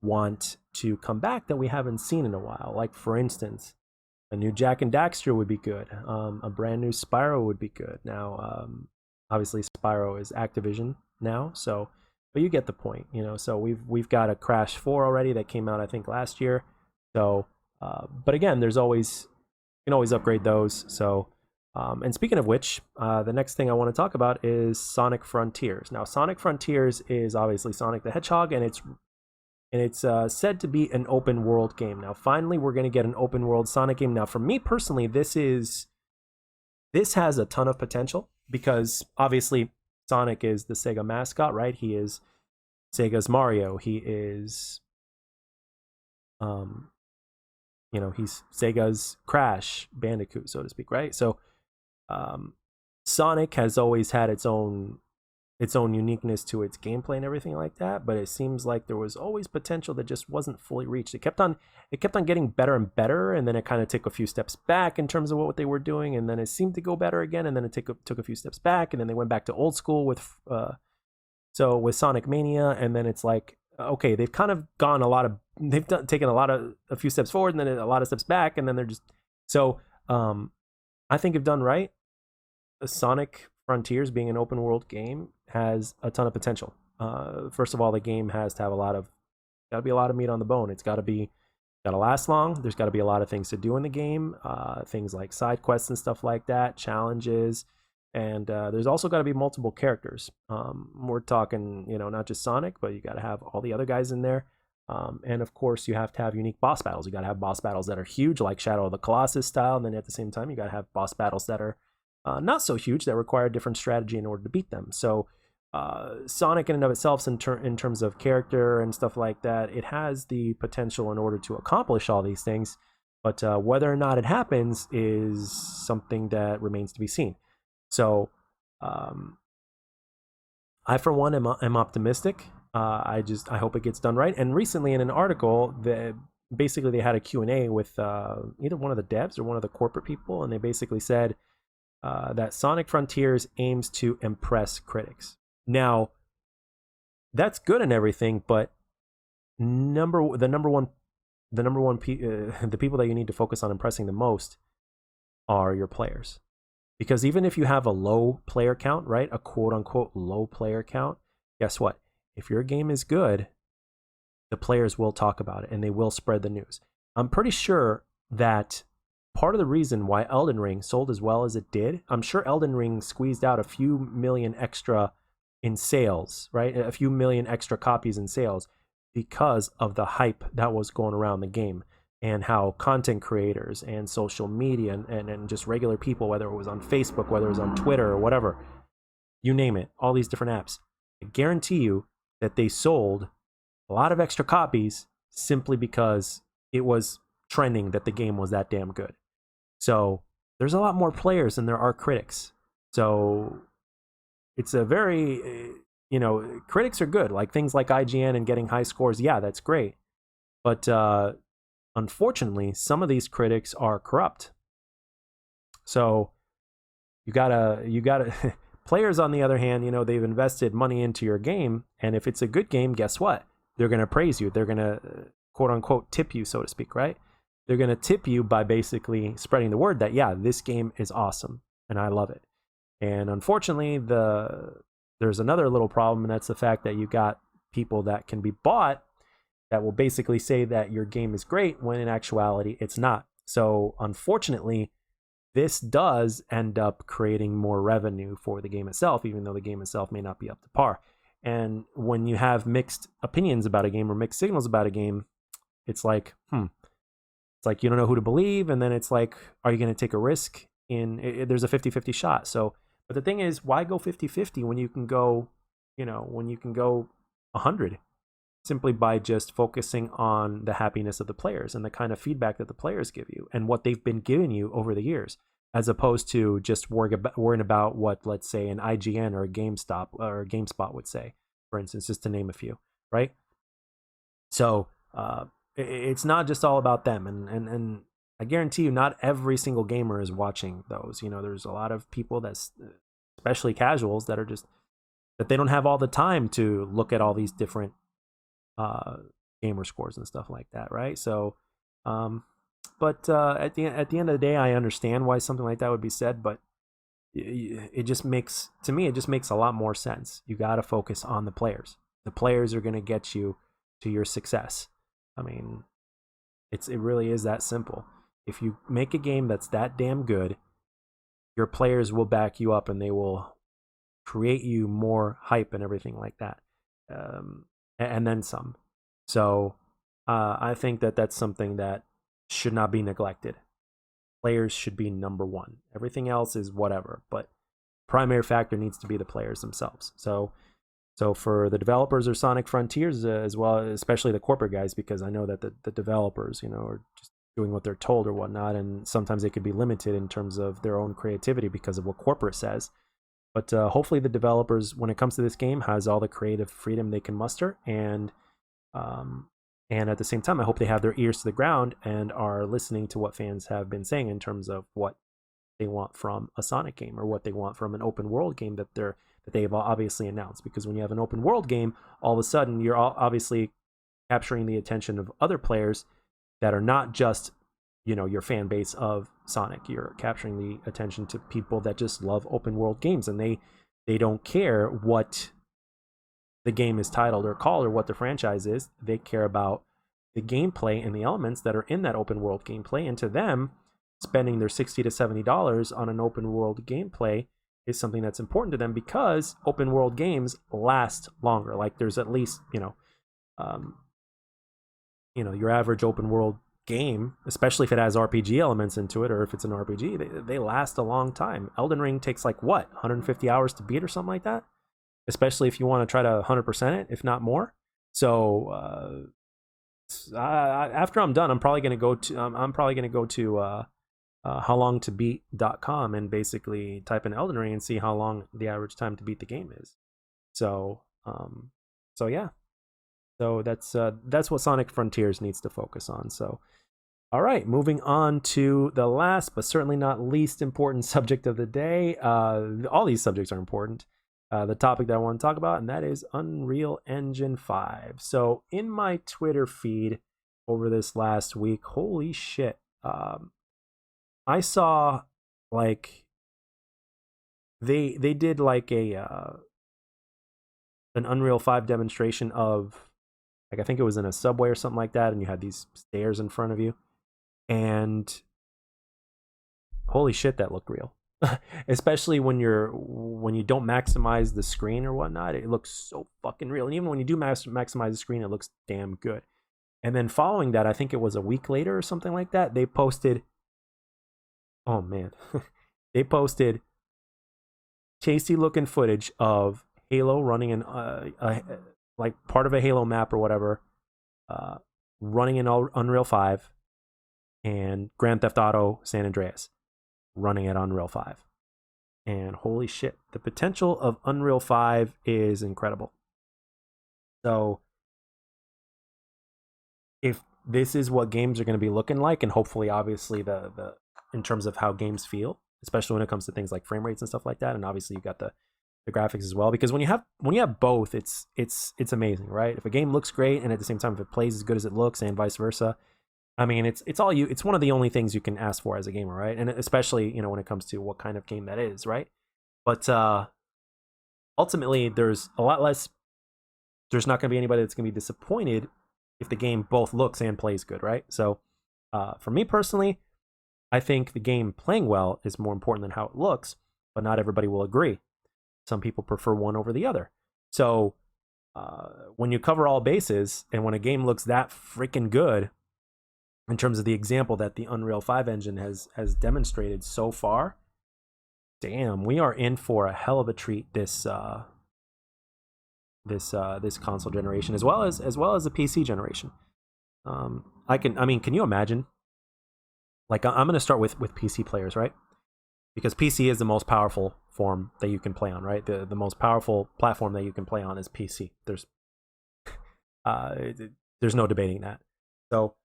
want to come back that we haven't seen in a while. Like, for instance, a new Jack and Daxter would be good. A brand new Spyro would be good. Now, obviously, Spyro is Activision now, but you get the point. So we've got a Crash 4 already that came out, I think, last year. So, but again, you can always upgrade those. So, and speaking of which, the next thing I want to talk about is Sonic Frontiers. Now, Sonic Frontiers is obviously Sonic the Hedgehog, and it's said to be an open world game. Now, finally, we're going to get an open world Sonic game. Now, for me personally, this is this has a ton of potential because obviously Sonic is the Sega mascot, right? He is Sega's Mario. He is, um, he's Sega's Crash Bandicoot, so to speak, right? So, um, Sonic has always had its own uniqueness to its gameplay and everything like that, but it seems like there was always potential that just wasn't fully reached. It kept on getting better and better, and then it kind of took a few steps back in terms of what they were doing, and then it seemed to go better again, and then it took a few steps back, and then they went back to old school with with Sonic Mania, and then it's like, okay, they've kind of gone taken a few steps forward and then a lot of steps back, and then they're just so I think if done right, Sonic Frontiers being an open world game has a ton of potential. First of all, the game has to have got to be a lot of meat on the bone. Got to last long. There's got to be a lot of things to do in the game, things like side quests and stuff like that, challenges, and there's also got to be multiple characters. We're talking, not just Sonic, but you got to have all the other guys in there. And of course, you have to have unique boss battles. You got to have boss battles that are huge, like Shadow of the Colossus style, and then at the same time, you got to have boss battles that are not so huge, that require different strategy in order to beat them. So Sonic in and of itself, in terms of character and stuff like that, it has the potential in order to accomplish all these things, but whether or not it happens is something that remains to be seen. So I, for one, am optimistic. I hope it gets done right. And recently in an article, basically they had a Q&A with either one of the devs or one of the corporate people, and they basically said that Sonic Frontiers aims to impress critics. Now, that's good and everything, but the people that you need to focus on impressing the most are your players. Because even if you have a low player count, right, a quote unquote low player count, guess what? If your game is good, the players will talk about it and they will spread the news. I'm pretty sure that part of the reason why Elden Ring sold as well as it did, I'm sure Elden Ring squeezed out a few million extra in sales, right? A few million extra copies in sales because of the hype that was going around the game, and how content creators and social media and just regular people, whether it was on Facebook, whether it was on Twitter or whatever, you name it, all these different apps, I guarantee you that they sold a lot of extra copies simply because it was trending that the game was that damn good. So there's a lot more players than there are critics. So it's a very, critics are good. Like things like IGN and getting high scores, yeah, that's great. But unfortunately, some of these critics are corrupt. So you gotta players, on the other hand, they've invested money into your game, and if it's a good game, guess what? They're gonna praise you. They're gonna quote unquote tip you, so to speak, right? They're gonna tip you by basically spreading the word that, yeah, this game is awesome and I love it. And unfortunately, there's another little problem, and that's the fact that you got people that can be bought that will basically say that your game is great when in actuality it's not. So unfortunately, this does end up creating more revenue for the game itself, even though the game itself may not be up to par. And when you have mixed opinions about a game or mixed signals about a game, it's like, it's like you don't know who to believe, and then it's like, are you going to take a risk there's a 50-50 shot. So, but the thing is, why go 50-50 when you can go, 100? Simply by just focusing on the happiness of the players and the kind of feedback that the players give you and what they've been giving you over the years, as opposed to just worrying about what, let's say, an IGN or a GameStop or a GameSpot would say, for instance, just to name a few, right? So it's not just all about them, and I guarantee you, not every single gamer is watching those. There's a lot of people that's, especially casuals, that are just that they don't have all the time to look at all these different gamer scores and stuff like that, right? So but at the end of the day, I understand why something like that would be said, but it just makes a lot more sense. You got to focus on the players. The players are going to get you to your success. I mean, it really is that simple. If you make a game that's that damn good, your players will back you up and they will create you more hype and everything like that. And then some. So I think that that's something that should not be neglected. players should be number one. Everything else is whatever, but primary factor needs to be the players themselves. So for the developers or Sonic Frontiers as well, especially the corporate guys, because I know that the developers, are just doing what they're told or whatnot, and sometimes they could be limited in terms of their own creativity because of what corporate says. But hopefully the developers, when it comes to this game, has all the creative freedom they can muster, and at the same time, I hope they have their ears to the ground and are listening to what fans have been saying in terms of what they want from a Sonic game, or what they want from an open world game that they've obviously announced. Because when you have an open world game, all of a sudden you're obviously capturing the attention of other players that are not just your fan base of Sonic. You're capturing the attention to people that just love open world games, and they don't care what the game is titled or called or what the franchise is. They care about the gameplay and the elements that are in that open world gameplay. And to them, spending their $60 to $70 on an open world gameplay is something that's important to them, because open world games last longer. Like, there's at least your average open world game, especially if it has RPG elements into it, or if it's an RPG, they last a long time. Elden Ring takes 150 hours to beat or something like that, especially if you want to try to 100% it, if not more. So after I'm done, I'm probably going to go to howlongtobeat.com and basically type in Elden Ring and see how long the average time to beat the game is. So yeah. So that's what Sonic Frontiers needs to focus on. So, all right, moving on to the last but certainly not least important subject of the day. All these subjects are important. The topic that I want to talk about, and that is Unreal Engine 5. So in my Twitter feed over this last week, holy shit, I saw they did an Unreal 5 demonstration of, I think it was in a subway or something like that, and you had these stairs in front of you, and holy shit, that looked real. Especially when you don't maximize the screen or whatnot, it looks so fucking real. And even when you do maximize the screen, it looks damn good. And then following that, I think it was a week later or something like that, they posted, oh man, they posted tasty looking footage of Halo running in part of a Halo map or whatever, running in Unreal 5, and Grand Theft Auto San Andreas running at Unreal 5. And holy shit, the potential of Unreal 5 is incredible. So if this is what games are going to be looking like, and hopefully obviously the in terms of how games feel, especially when it comes to things like frame rates and stuff like that, and obviously you got the graphics as well, because when you have both, it's amazing, right? If a game looks great and at the same time if it plays as good as it looks, and vice versa, I mean, it's one of the only things you can ask for as a gamer, right? And especially when it comes to what kind of game that is, right? But ultimately, there's not going to be anybody that's going to be disappointed if the game both looks and plays good, right? So for me personally, I think the game playing well is more important than how it looks, but not everybody will agree. Some people prefer one over the other. So when you cover all bases, and when a game looks that freaking good, in terms of the example that the Unreal 5 engine has demonstrated so far, damn, we are in for a hell of a treat this console generation, as well as the PC generation. Can you imagine? I'm going to start with PC players, right? Because PC is the most powerful form that you can play on, right? The most powerful platform that you can play on is PC. There's no debating that. So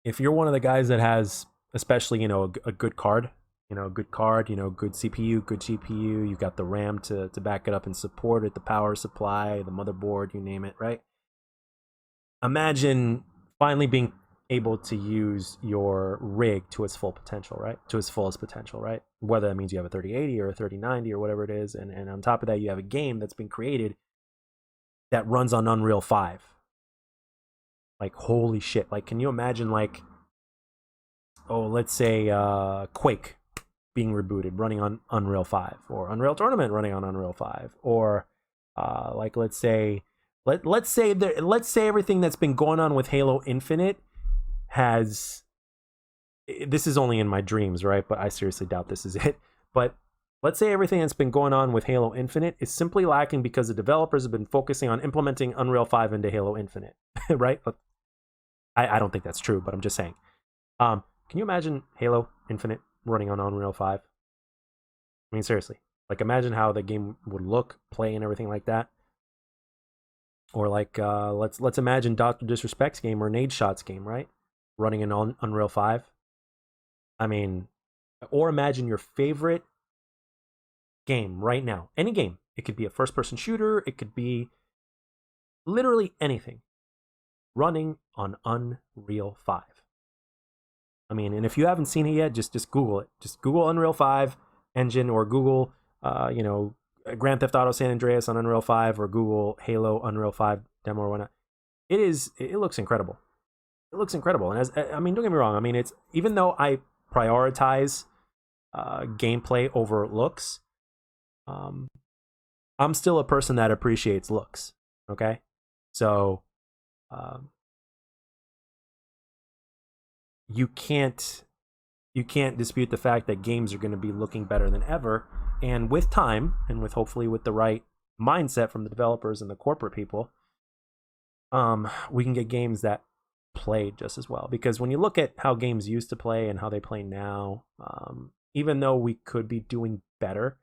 if you're one of the guys that has, especially, a good card, good CPU, good GPU, you got the RAM to back it up and support it, the power supply, the motherboard, you name it, right? Imagine finally being able to use your rig to its full potential, right? To its fullest potential, right? Whether that means you have a 3080 or a 3090 or whatever it is, and on top of that, you have a game that's been created that runs on Unreal 5. Holy shit. Can you imagine, let's say Quake being rebooted, running on Unreal 5, or Unreal Tournament running on Unreal 5, or let's say everything that's been going on with Halo Infinite this is only in my dreams, right? But I seriously doubt this is it. But let's say everything that's been going on with Halo Infinite is simply lacking because the developers have been focusing on implementing Unreal 5 into Halo Infinite, right? I don't think that's true, but I'm just saying. Can you imagine Halo Infinite running on Unreal 5? I mean, seriously. Like, imagine how the game would look, play, and everything like that. Or like, let's imagine DrDisrespect's game or Nadeshot's game, right? Running in Unreal 5. I mean, or imagine your favorite game right now. Any game. It could be a first-person shooter. It could be literally anything running on Unreal 5. I mean, and if you haven't seen it yet, just Google it. Just Google Unreal 5 engine, or Google, Grand Theft Auto San Andreas on Unreal 5, or Google Halo Unreal 5 demo or whatnot. It looks incredible. It looks incredible. And don't get me wrong. I mean, it's, even though I prioritize gameplay over looks, I'm still a person that appreciates looks. Okay, so you can't dispute the fact that games are going to be looking better than ever, and with time, and with hopefully with the right mindset from the developers and the corporate people, we can get games that play just as well. Because when you look at how games used to play and how they play now, even though we could be doing better,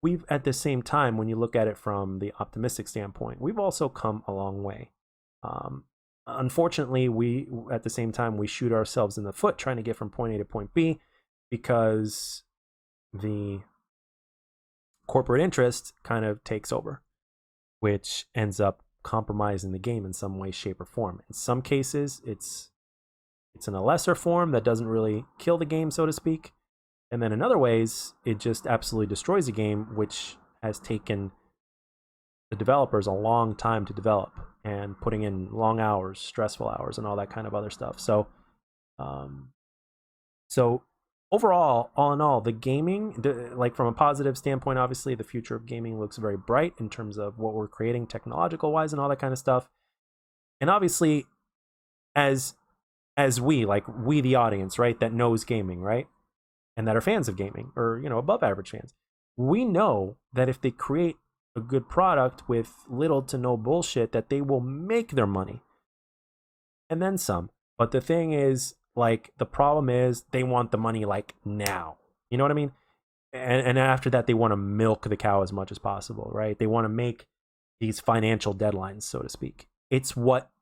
we've at the same time, when you look at it from the optimistic standpoint, we've also come a long way. Unfortunately, we at the same time, we shoot ourselves in the foot trying to get from point A to point B, because the corporate interest kind of takes over, which ends up compromising the game in some way, shape, or form. In some cases, it's in a lesser form that doesn't really kill the game, so to speak. And then in other ways, it just absolutely destroys the game, which has taken the developers a long time to develop, and putting in long hours, stressful hours, and all that kind of other stuff. So overall, all in all, the gaming, like from a positive standpoint, obviously the future of gaming looks very bright in terms of what we're creating technological wise and all that kind of stuff. And obviously, as we the audience, right, that knows gaming, right, and that are fans of gaming, or above average fans, we know that if they create a good product with little to no bullshit, that they will make their money and then some. But the thing is, like, the problem is they want the money like now. You know what I mean? And after that, they want to milk the cow as much as possible, right? They want to make these financial deadlines, so to speak. It's what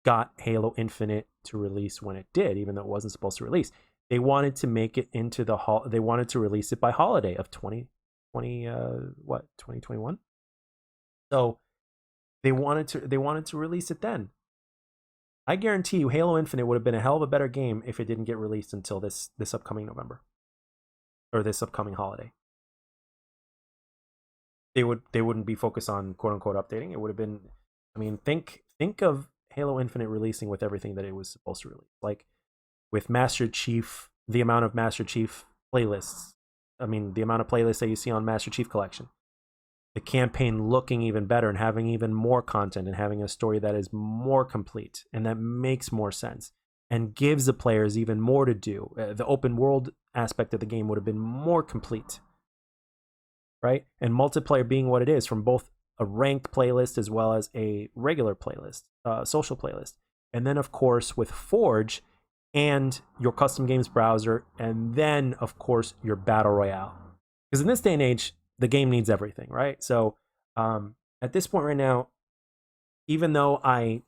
got Halo Infinite to release when it did, even though it wasn't supposed to release. They wanted to make it into they wanted to release it by holiday of 2021. So they wanted to release it then. I guarantee you, Halo Infinite would have been a hell of a better game if it didn't get released until this upcoming November, or this upcoming holiday. They wouldn't be focused on quote unquote updating. It would have been, I mean, think of Halo Infinite releasing with everything that it was supposed to release, like with Master Chief, the amount of Master Chief playlists. I mean, the amount of playlists that you see on Master Chief Collection. The campaign looking even better and having even more content and having a story that is more complete and that makes more sense and gives the players even more to do. The open world aspect of the game would have been more complete, right? And multiplayer being what it is, from both a ranked playlist as well as a regular playlist, social playlist. And then, of course, with Forge and your custom games browser, and then, of course, your battle royale. Because in this day and age, the game needs everything, right? So at this point right now, even though I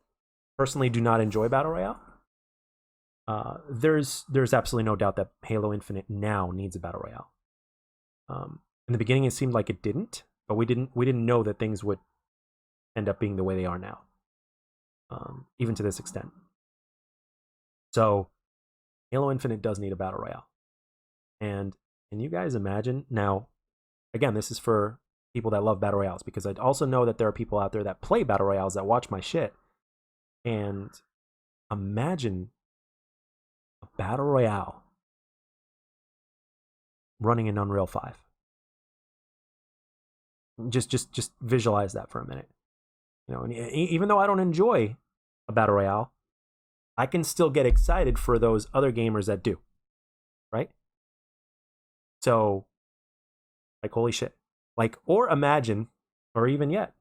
personally do not enjoy battle royale, there's absolutely no doubt that Halo Infinite now needs a battle royale. In the beginning, it seemed like it didn't, but we didn't know that things would end up being the way they are now, even to this extent. So Halo Infinite does need a battle royale. And can you guys imagine now? Again, this is for people that love battle royales, because I also know that there are people out there that play battle royales that watch my shit. And imagine a battle royale running in Unreal 5. Just visualize that for a minute. And even though I don't enjoy a battle royale, I can still get excited for those other gamers that do, right? So, like, holy shit. Like, or imagine, or even yet,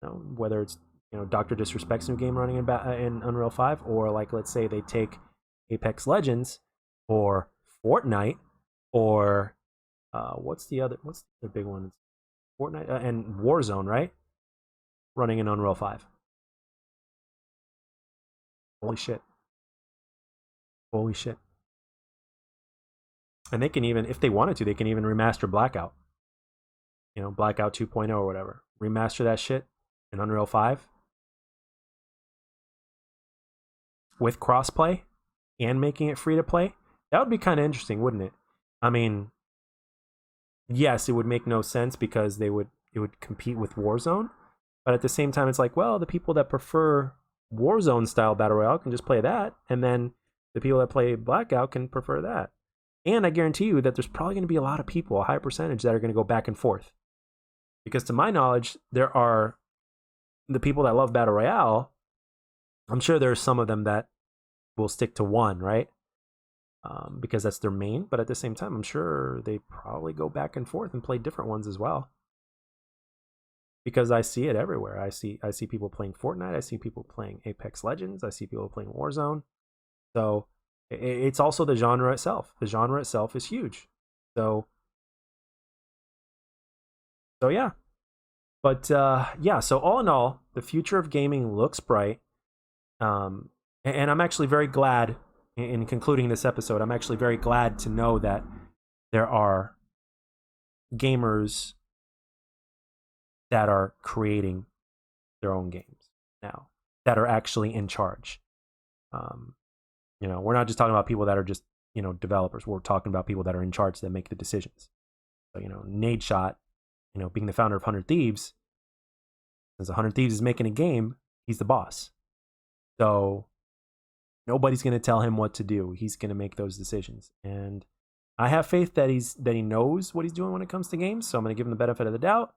whether it's DrDisrespect's new game running in Unreal 5, or like, let's say they take Apex Legends or Fortnite, or what's the big one? Fortnite and Warzone, right? Running in Unreal 5. Holy shit. Holy shit. And they can even, if they wanted to, they can even remaster Blackout. Blackout 2.0 or whatever. Remaster that shit in Unreal 5 with crossplay and making it free to play. That would be kind of interesting, wouldn't it? I mean, yes, it would make no sense because it would compete with Warzone. But at the same time, it's like, well, the people that prefer Warzone style Battle Royale can just play that. And then the people that play Blackout can prefer that. And I guarantee you that there's probably going to be a lot of people, a high percentage, that are going to go back and forth. Because to my knowledge, there are the people that love Battle Royale. I'm sure there are some of them that will stick to one, right? Because that's their main. But at the same time, I'm sure they probably go back and forth and play different ones as well. Because I see it everywhere. I see people playing Fortnite. I see people playing Apex Legends. I see people playing Warzone. So it's also the genre itself. The genre itself is huge. So yeah. But yeah, so all in all, the future of gaming looks bright. And I'm actually very glad, in concluding this episode, I'm actually very glad to know that there are gamers that are creating their own games now, that are actually in charge. We're not just talking about people that are just, developers. We're talking about people that are in charge that make the decisions. So, Nadeshot, being the founder of 100 Thieves, since 100 Thieves is making a game, he's the boss. So nobody's going to tell him what to do. He's going to make those decisions. And I have faith that he knows what he's doing when it comes to games. So I'm going to give him the benefit of the doubt.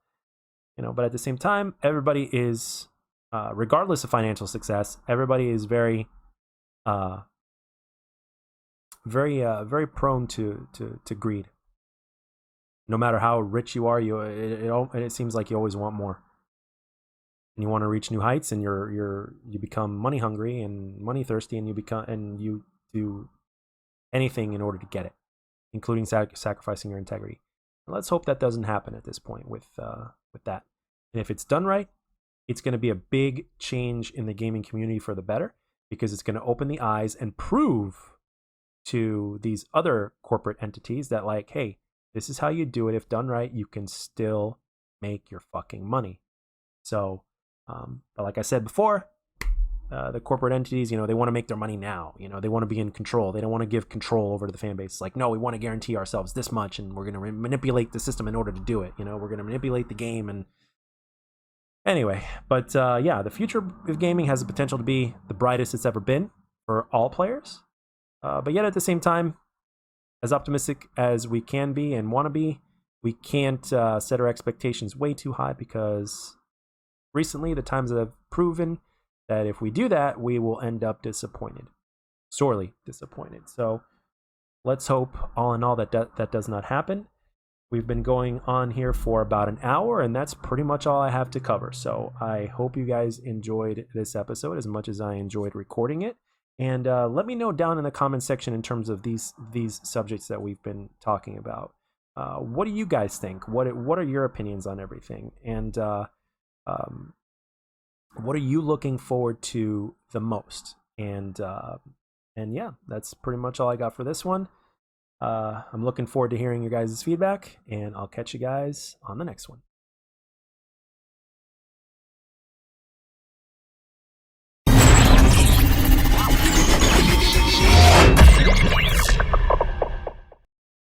But at the same time, everybody is, regardless of financial success, everybody is very prone to greed. No matter how rich you are, it seems like you always want more, and you want to reach new heights, and you become money hungry and money thirsty, and you do anything in order to get it, including sacrificing your integrity. And let's hope that doesn't happen at this point with that. And if it's done right, it's going to be a big change in the gaming community for the better, because it's going to open the eyes and prove to these other corporate entities that, like, hey, this is how you do it. If done right, you can still make your fucking money. So, but like I said before, the corporate entities, they want to make their money now. They want to be in control. They don't want to give control over to the fan base. It's like, no, we want to guarantee ourselves this much, and we're going to manipulate the system in order to do it. We're going to manipulate the game. And anyway, but yeah, the future of gaming has the potential to be the brightest it's ever been for all players. But yet at the same time, as optimistic as we can be and want to be, we can't set our expectations way too high, because recently the times have proven that if we do that, we will end up disappointed, sorely disappointed. So let's hope, all in all, that that does not happen. We've been going on here for about an hour, and that's pretty much all I have to cover. So I hope you guys enjoyed this episode as much as I enjoyed recording it. And let me know down in the comment section in terms of these subjects that we've been talking about. What do you guys think? What are your opinions on everything? And what are you looking forward to the most? And yeah, that's pretty much all I got for this one. I'm looking forward to hearing your guys' feedback, and I'll catch you guys on the next one.